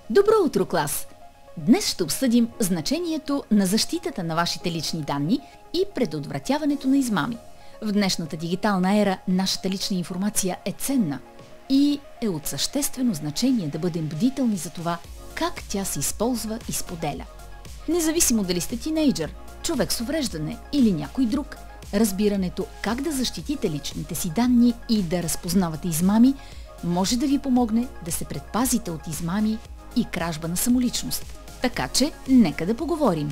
Добро утро, клас! Днес ще обсъдим значението на защитата на вашите лични данни и предотвратяването на измами. В днешната дигитална ера нашата лична информация е ценна и е от съществено значение да бъдем бдителни за това как тя се използва и споделя. Независимо дали сте тинейджър, човек с увреждане или някой друг, разбирането как да защитите личните си данни и да разпознавате измами може да ви помогне да се предпазите от измами и кражба на самоличност. Така че, нека да поговорим.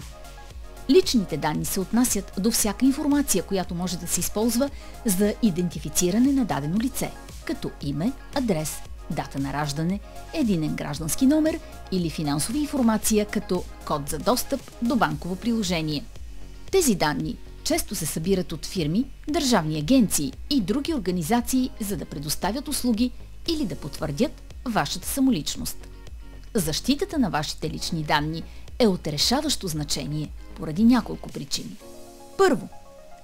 Личните данни се отнасят до всяка информация, която може да се използва за идентифициране на дадено лице, като име, адрес, дата на раждане, единен граждански номер или финансова информация като код за достъп до банково приложение. Тези данни често се събират от фирми, държавни агенции и други организации, за да предоставят услуги или да потвърдят вашата самоличност. Защитата на вашите лични данни е от решаващо значение поради няколко причини. Първо,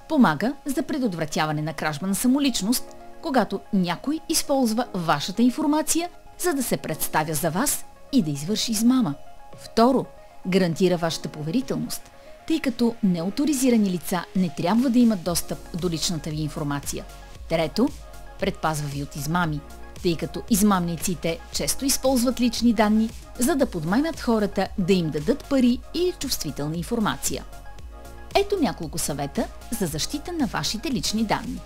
помага за предотвратяване на кражба на самоличност, когато някой използва вашата информация, за да се представя за вас и да извърши измама. Второ, гарантира вашата поверителност, тъй като неоторизирани лица не трябва да имат достъп до личната ви информация. Трето, предпазва ви от измами, тъй като измамниците често използват лични данни, за да подмамят хората да им дадат пари или чувствителна информация. Ето няколко съвета за защита на вашите лични данни.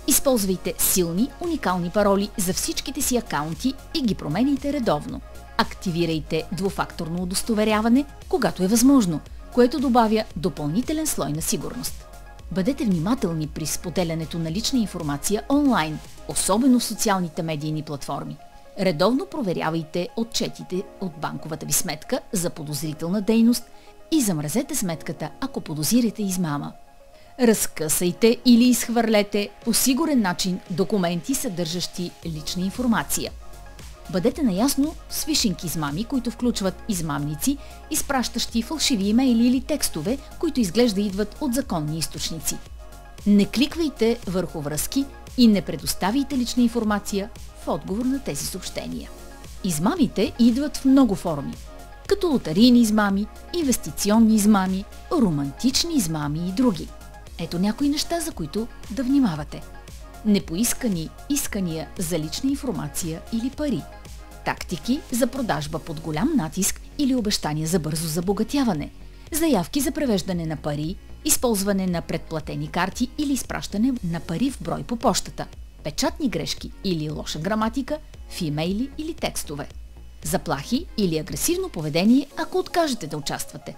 Използвайте силни, уникални пароли за всичките си акаунти и ги променяйте редовно. Активирайте двуфакторно удостоверяване, когато е възможно, което добавя допълнителен слой на сигурност. Бъдете внимателни при споделянето на лична информация онлайн, особено в социалните медийни платформи. Редовно проверявайте отчетите от банковата ви сметка за подозрителна дейност и замразете сметката, ако подозирате измама. Разкъсайте или изхвърлете по сигурен начин документи, съдържащи лична информация. Бъдете наясно с фишинг измами, които включват измамници, изпращащи фалшиви имейли или текстове, които изглежда идват от законни източници. Не кликвайте върху връзки и не предоставяйте лична информация в отговор на тези съобщения. Измамите идват в много форми, като лотарийни измами, инвестиционни измами, романтични измами и други. Ето някои неща, за които да внимавате. Непоискани искания за лична информация или пари. Тактики за продажба под голям натиск или обещания за бързо забогатяване. Заявки за превеждане на пари, използване на предплатени карти или изпращане на пари в брой по пощата. Печатни грешки или лоша граматика в имейли или текстове. Заплахи или агресивно поведение, ако откажете да участвате.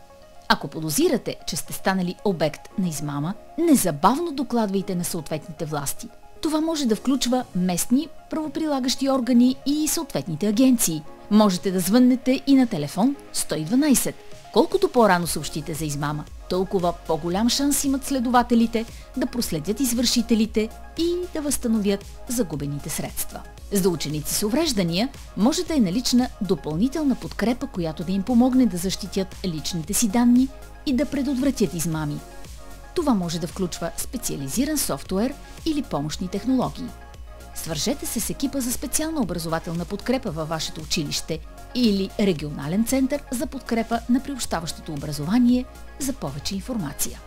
Ако подозирате, че сте станали обект на измама, незабавно докладвайте на съответните власти. Това може да включва местни правоприлагащи органи и съответните агенции. Можете да звъннете и на телефон 112. Колкото по-рано съобщите за измама, толкова по-голям шанс имат следователите да проследят извършителите и да възстановят загубените средства. За ученици с увреждания може да е налична допълнителна подкрепа, която да им помогне да защитят личните си данни и да предотвратят измами. Това може да включва специализиран софтуер или помощни технологии. Свържете се с екипа за специална образователна подкрепа във вашето училище или регионален център за подкрепа на приобщаващото образование за повече информация.